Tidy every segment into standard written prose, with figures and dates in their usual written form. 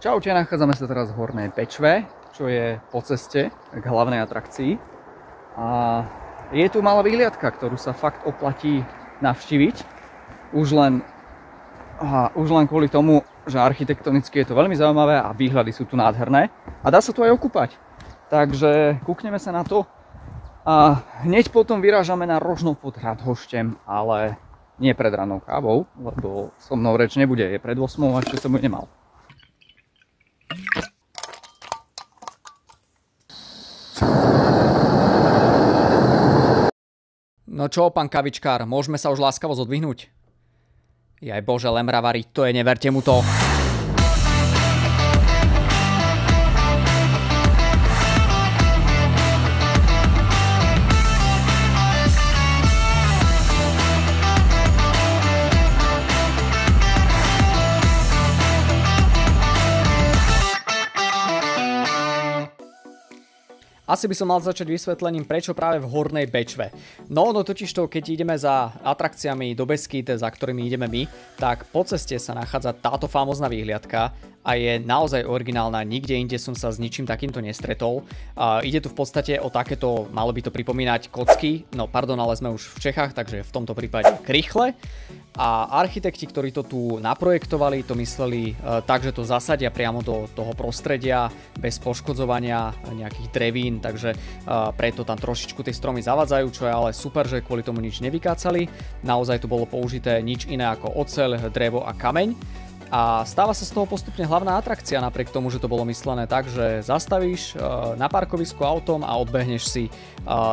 Čaute, nachádzame sa teraz v Hornej Bečve, čo je po ceste k hlavnej atrakcii. A je tu malá vyhliadka, ktorú sa fakt oplatí navštíviť. Už len kvôli tomu, že architektonicky je to veľmi zaujímavé a výhľady sú tu nádherné. A dá sa tu aj okúpať. Takže kúkneme sa na to. A hneď potom vyrážame na Rožnov pod Radhošťem, ale nie pred rannou kávou, lebo so mnou reč nebude. Je pred 8 a ešte som ju nemal. No čo, pán kavičkár, môžeme sa už láskavo zodvihnúť? Jaj bože, lemra variť, to je, neverte mu to. Asi by som mal začať vysvetlením, prečo práve v Hornej Bečve. No totižto, keď ideme za atrakciami do Beskyd, za ktorými ideme my, tak po ceste sa nachádza táto famózna výhliadka a je naozaj originálna, nikde inde som sa s ničím takýmto nestretol. Ide tu v podstate o takéto, malo by to pripomínať kocky, no pardon, ale sme už v Čechách, takže v tomto prípade krychle. A architekti, ktorí to tu naprojektovali, to mysleli tak, že to zasadia priamo do toho prostredia bez poškodzovania nejakých drevín, takže preto tam trošičku tie stromy zavadzajú, čo je ale super, že kvôli tomu nič nevykácali. Naozaj tu bolo použité nič iné ako oceľ, drevo a kameň. A stáva sa z toho postupne hlavná atrakcia, napriek tomu, že to bolo myslené tak, že zastavíš na parkovisku autom a odbehneš si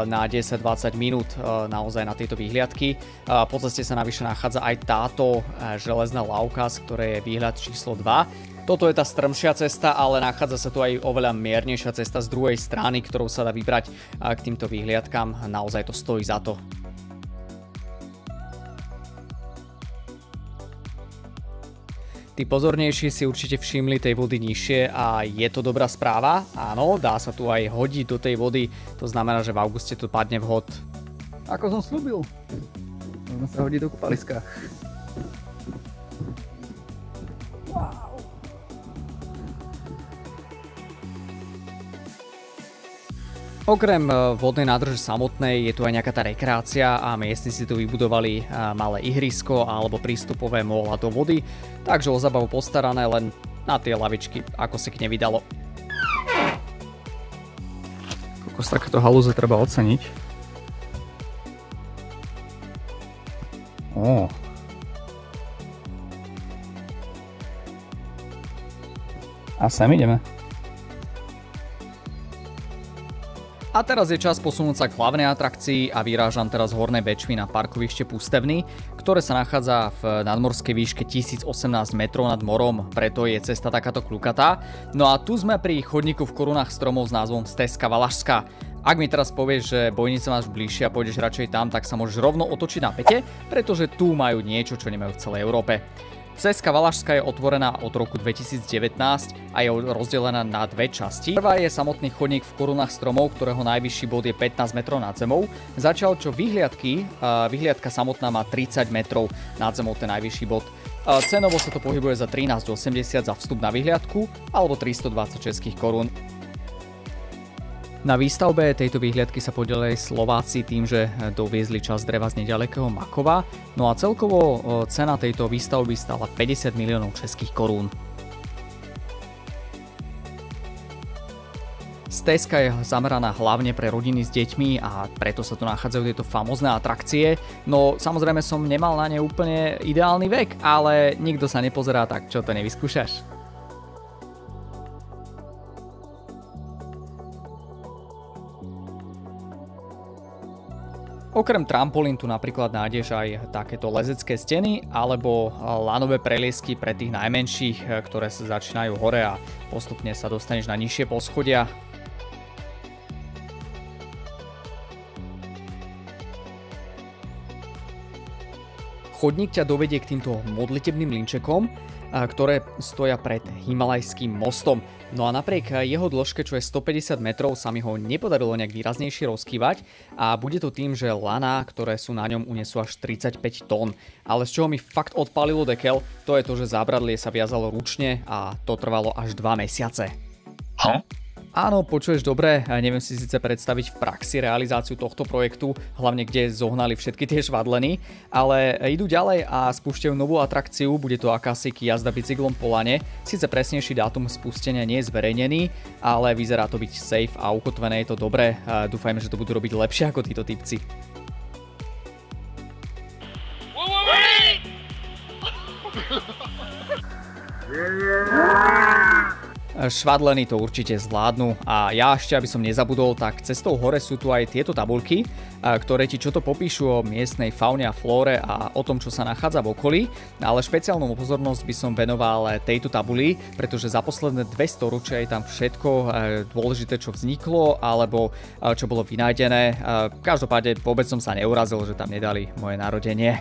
na 10-20 minút naozaj na tieto výhliadky. Po ceste sa navyše nachádza aj táto železná lávka, z ktorej je výhľad číslo 2. Toto je tá strmšia cesta, ale nachádza sa tu aj oveľa miernejšia cesta z druhej strany, ktorou sa dá vybrať k týmto výhliadkam. Naozaj to stojí za to. Tí pozornejší si určite všimli tej vody nižšie a je to dobrá správa. Áno, dá sa tu aj hodiť do tej vody, to znamená, že v auguste tu padne vhod. Ako som slúbil, môžeme sa hodiť do kúpaliska. Okrem vodnej nádrže samotnej je tu aj nejaká tá rekreácia a miestni si tu vybudovali malé ihrisko alebo prístupové móla do vody, takže o zabavu postarané, len na tie lavičky ako si k nevydalo. Kokos, takéto halúze treba oceniť. A sem ideme. A teraz je čas posunúť sa k hlavnej atrakcii a vyrážam teraz z Hornej Bečvy na parkovište Pustevny, ktoré sa nachádza v nadmorskej výške 1018 metrov nad morom, preto je cesta takáto kľukatá. No a tu sme pri chodníku v korunách stromov s názvom Stezka Valašská. Ak mi teraz povieš, že bojnica máš bližšie a pôjdeš radšej tam, tak sa môžeš rovno otočiť na päte, pretože tu majú niečo, čo nemajú v celej Európe. Stezka Valašská je otvorená od roku 2019 a je rozdelená na dve časti. Prvá je samotný chodník v korunách stromov, ktorého najvyšší bod je 15 metrov nad zemou, zatiaľ čo vyhliadka samotná má 30 metrov nad zemou, ten najvyšší bod. Cenovo sa to pohybuje za 13,80 za vstup na vyhliadku alebo 320 českých korún. Na výstavbe tejto výhliadky sa podielali Slováci tým, že doviezli časť dreva z nedalekého Makova, no a celkovo cena tejto výstavby stála 50 miliónov českých korún. Stezka je zameraná hlavne pre rodiny s deťmi a preto sa tu nachádzajú tieto famózne atrakcie, no samozrejme som nemal na ne úplne ideálny vek, ale nikto sa nepozerá, tak čo to nevyskúšaš? Okrem trampolín tu napríklad nájdeš aj takéto lezecké steny alebo lanové preliesky pre tých najmenších, ktoré sa začínajú hore a postupne sa dostaneš na nižšie poschodia. Chodník ťa dovedie k týmto modlitebným linčekom, ktoré stoja pred Himalajským mostom. No a napriek jeho dĺžke, čo je 150 metrov, sa mi ho nepodarilo nejak výraznejšie rozkývať a bude to tým, že laná, ktoré sú na ňom, unesú až 35 tón. Ale z čoho mi fakt odpálilo dekel, to je to, že zábradlie sa viazalo ručne a to trvalo až 2 mesiace. Áno, počuješ dobre, neviem si síce predstaviť v praxi realizáciu tohto projektu, hlavne kde zohnali všetky tie švadleny, ale idú ďalej a spúšťajú novú atrakciu, bude to akási jazda bicyklom po lane, síce presnejší dátum spustenia nie je zverejnený, ale vyzerá to byť safe a ukotvené je to dobré, dúfajme, že to budú robiť lepšie ako títo typci. Švadleny to určite zvládnu a ja ešte, aby som nezabudol, tak cestou hore sú tu aj tieto tabuľky, ktoré ti čo to popíšu o miestnej faune a flóre a o tom, čo sa nachádza v okolí, ale špeciálnu pozornosť by som venoval tejto tabuli, pretože za posledné 200 ročia je tam všetko dôležité, čo vzniklo alebo čo bolo vynájdené. Každopádne vôbec som sa neurazil, že tam nedali moje narodenie.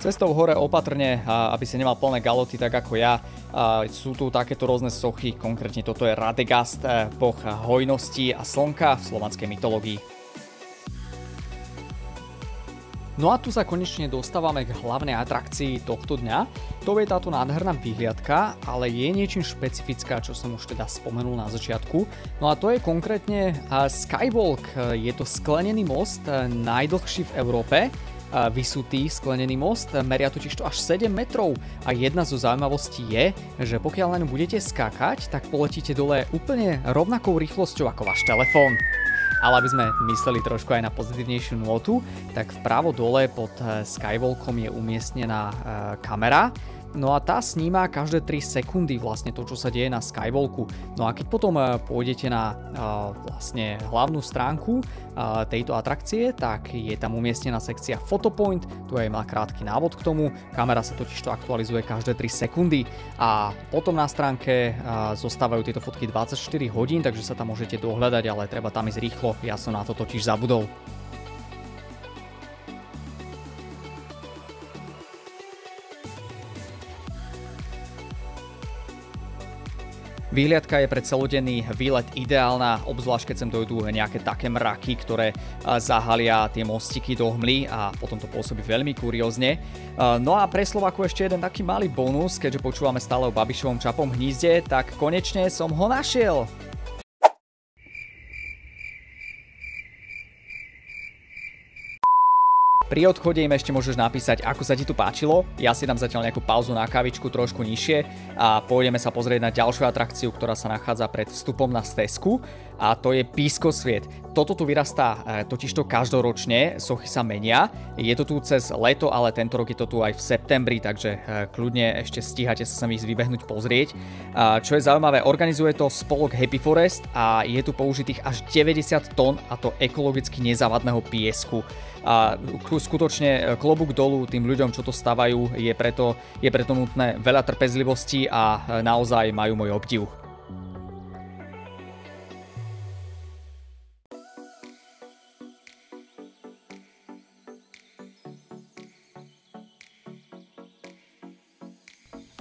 Cestou hore opatrne, aby si nemal plné galoty tak ako ja. Sú tu takéto rôzne sochy, konkrétne toto je Radegast, boh hojnosti a slnka v slovanskej mytológii. No a tu sa konečne dostávame k hlavnej atrakcii tohto dňa. To je táto nádherná vyhliadka, ale je niečím špecifická, čo som už teda spomenul na začiatku. No a to je konkrétne Skywalk. Je to sklenený most, najdlhší v Európe. Vysutý sklenený most, meria totiž to až 7 metrov a jedna zo zaujímavostí je, že pokiaľ na ňu budete skákať, tak poletíte dole úplne rovnakou rýchlosťou ako váš telefón. Ale aby sme mysleli trošku aj na pozitívnejšiu nôtu, tak vpravo dole pod Skywalkom je umiestnená kamera. No a tá sníma každé 3 sekundy vlastne to, čo sa deje na Skywalku. No a keď potom pôjdete na vlastne hlavnú stránku tejto atrakcie, tak je tam umiestnená sekcia Photopoint, tu aj má krátky návod k tomu, kamera sa totižto aktualizuje každé 3 sekundy a potom na stránke zostávajú tieto fotky 24 hodín, takže sa tam môžete dohľadať, ale treba tam ísť rýchlo, ja som na to totiž zabudol. Výhliadka je pre celodenný výlet ideálna, obzvlášť keď sem dojdú nejaké také mraky, ktoré zahalia tie mostiky do hmly a potom to pôsobí veľmi kuriózne. No a pre Slováku ešte jeden taký malý bonus, keďže počúvame stále o Babišovom čapom hnízde, tak konečne som ho našiel! Pri odchode im ešte môžeš napísať, ako sa ti tu páčilo. Ja si dám zatiaľ nejakú pauzu na kavičku trošku nižšie a pôjdeme sa pozrieť na ďalšiu atrakciu, ktorá sa nachádza pred vstupom na stezku a to je Pískosviet. Toto tu vyrastá totižto každoročne, sochy sa menia. Je to tu cez leto, ale tento rok je to tu aj v septembri, takže kľudne ešte stíhate sa sem ísť vybehnúť pozrieť. Čo je zaujímavé, organizuje to spolok Happy Forest a je tu použitých až 90 tón a to ekologicky nezávadného piesku. A skutočne klobúk dolu tým ľuďom, čo to stavajú, je preto nutné veľa trpezlivosti a naozaj majú môj obdiv.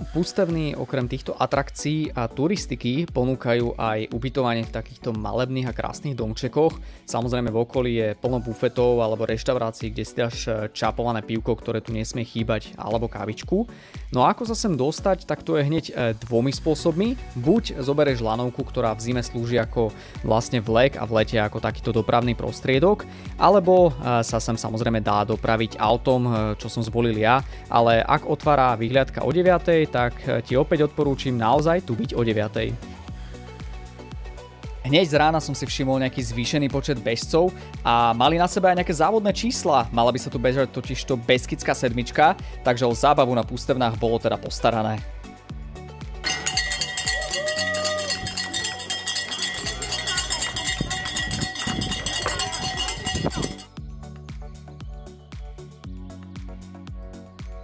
Pústevní okrem týchto atrakcií a turistiky ponúkajú aj ubytovanie v takýchto malebných a krásnych domčekoch. Samozrejme v okolí je plno bufetov alebo reštaurácií, kde si dáš čapované pivko, ktoré tu nesmie chýbať, alebo kávičku. No a ako sa sem dostať, tak to je hneď dvomi spôsobmi. Buď zoberieš lanovku, ktorá v zime slúži ako vlastne vlek a v lete ako takýto dopravný prostriedok, alebo sa sem samozrejme dá dopraviť autom, čo som zvolil ja, ale ak otvára výhliadka o 9:00, tak ti opäť odporúčam naozaj tu byť o 9:00. Hneď z rána som si všimol nejaký zvýšený počet bežcov a mali na sebe aj nejaké závodné čísla. Mala by sa tu bežať totižto Beskidská sedmička, takže o zábavu na pústevnách bolo teda postarané.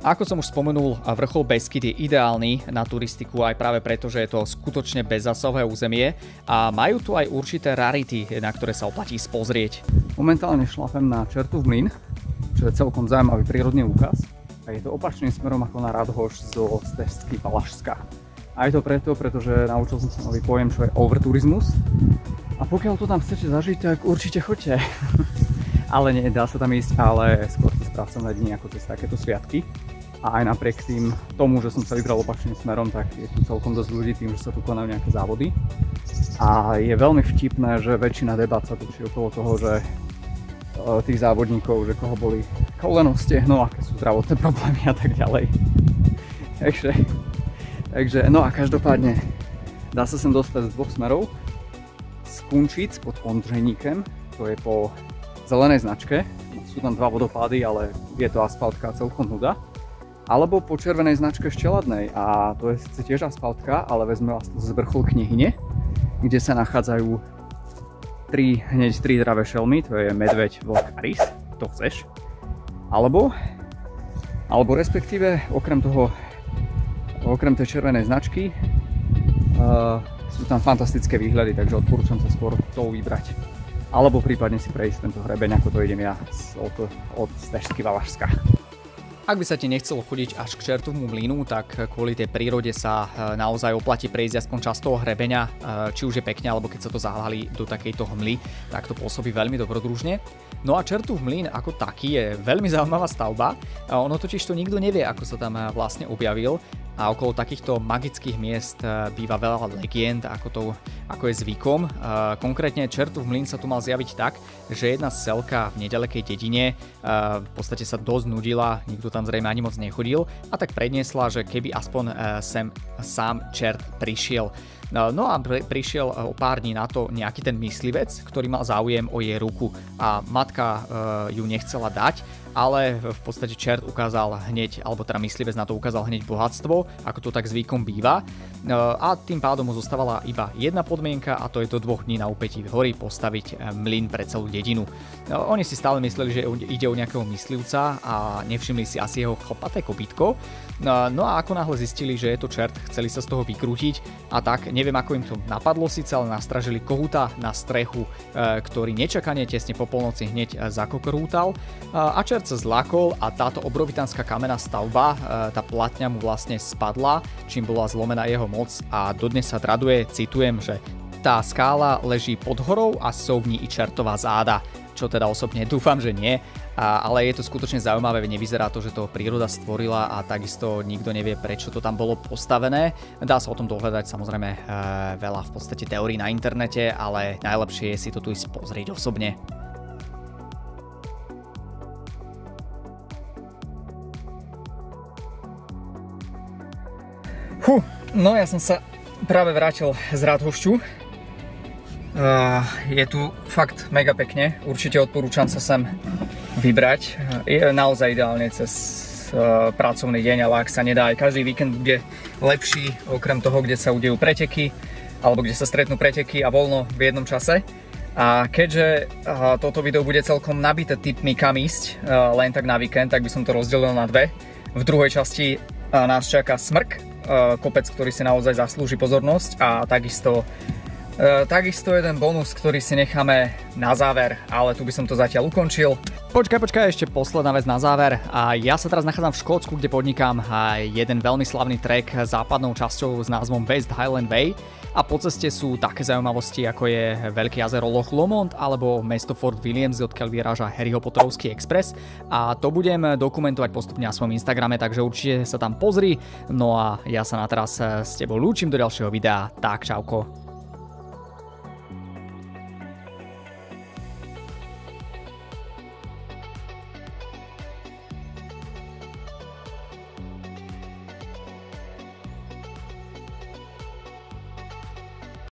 Ako som už spomenul, vrchol Beskyd je ideálny na turistiku aj práve preto, že je to skutočne bezzásahové územie a majú tu aj určité rarity, na ktoré sa oplatí spozrieť. Momentálne šlapem na Čertův mlyn, čo je celkom zaujímavý prírodný úkaz. A je to opačným smerom ako na Radhoš zo Stežský Valašska. A je to preto, pretože naučil som sa nový pojem, čo je overturizmus. A pokiaľ to tam chcete zažiť, tak určite choďte. Ale nie, dá sa tam ísť, ale skôr si správcovné dni ako cez takéto sviatky. A aj napriek tomu, že som sa vybral opačným smerom, tak je tu celkom dosť ľudí tým, že sa tu konajú nejaké závody. A je veľmi vtipné, že väčšina debat sa točí okolo toho, že tých závodníkov, že koho boli koleno, stehno, aké sú zdravotné problémy a tak ďalej. Takže, no a každopádne dá sa sem dostať z dvoch smerov. Z Kunčic pod Ondřejníkem, to je po zelenej značke, sú tam dva vodopády, ale je to asfaltka celkom nuda. Alebo po červenej značke Šteladnej, a to je síce tiež asfaltka, ale vezme vás to z vrchol Knehyne, kde sa nachádzajú hneď tri zdravé šelmy, to je medveď, vlk a rys, to chceš. Alebo respektíve okrem tej červenej značky sú tam fantastické výhľady, takže odporúčam sa skôr to vybrať. Alebo prípadne si prejsť tento hrebeň, ako to idem ja od Stežský Valašska. Ak by sa ti nechcelo chodiť až k Čertovmu mlynu, tak kvôli tej prírode sa naozaj oplatí prejsť aspoň časť toho hrebeňa, či už je pekne, alebo keď sa to zahalí do takejto hmly, tak to pôsobí veľmi dobrodružne. No a Čertův mlyn ako taký je veľmi zaujímavá stavba, ono totiž to nikto nevie, ako sa tam vlastne objavil. A okolo takýchto magických miest býva veľa legend, ako je zvykom. Konkrétne Čertův mlyn sa tu mal zjaviť tak, že jedna selka v nedalekej dedine v podstate sa dosť nudila, nikto tam zrejme ani moc nechodil, a tak predniesla, že keby aspoň sem sám čert prišiel. No a prišiel o pár dní na to nejaký ten myslivec, ktorý mal záujem o jej ruku a matka ju nechcela dať, ale v podstate čert ukázal hneď, alebo teda myslivec na to ukázal hneď bohatstvo, ako to tak zvykom býva, a tým pádom mu zostávala iba jedna podmienka, a to je do 2 dní na úpätí v hori postaviť mlyn pre celú dedinu. Oni si stále mysleli, že ide o nejakého myslivca a nevšimli si asi jeho chlpaté kopýtko. No a ako náhle zistili, že je to čert, chceli sa z toho vykrútiť, a tak neviem, ako im to napadlo síce, ale nastražili kohúta na strechu, ktorý nečakane tesne po polnoci hneď zakokrútal, a čert sa zlakol a táto obrovitánska kamenná stavba, tá platňa mu vlastne spadla, čím bola zlomená jeho moc, a dodnes sa traduje, citujem, že tá skála leží pod horou a sú v ní i čertová záda, čo teda osobne dúfam, že nie, ale je to skutočne zaujímavé, nevyzerá to, že to príroda stvorila a takisto nikto nevie, prečo to tam bolo postavené. Dá sa o tom dohľadať samozrejme veľa v podstate teórií na internete, ale najlepšie je si to tu ísť pozrieť osobne. No ja som sa práve vrátil z Radhošťu. Je tu fakt mega pekne, určite odporúčam sa sem vybrať. Je naozaj ideálne cez pracovný deň, ale ak sa nedá, aj každý víkend bude lepší, okrem toho, kde sa udejú preteky, alebo kde sa stretnú preteky a voľno v jednom čase. A keďže toto video bude celkom nabité tipmi, kam ísť len tak na víkend, tak by som to rozdelil na dve. V druhej časti nás čaká smrk, kopec, ktorý si naozaj zaslúži pozornosť, a takisto jeden bonus, ktorý si necháme na záver, ale tu by som to zatiaľ ukončil. Počkaj, ešte posledná vec na záver. A ja sa teraz nachádzam v Škótsku, kde podnikám jeden veľmi slavný trek západnou časťou s názvom West Highland Way, a po ceste sú také zaujímavosti, ako je veľké jazero Loch Lomond alebo mesto Fort Williams, odkiaľ vyráža Harryho Potterovský Express, a to budem dokumentovať postupne na svojom Instagrame, takže určite sa tam pozri. No a ja sa na teraz s tebou lúčim do ďalšieho videa, tak čauko.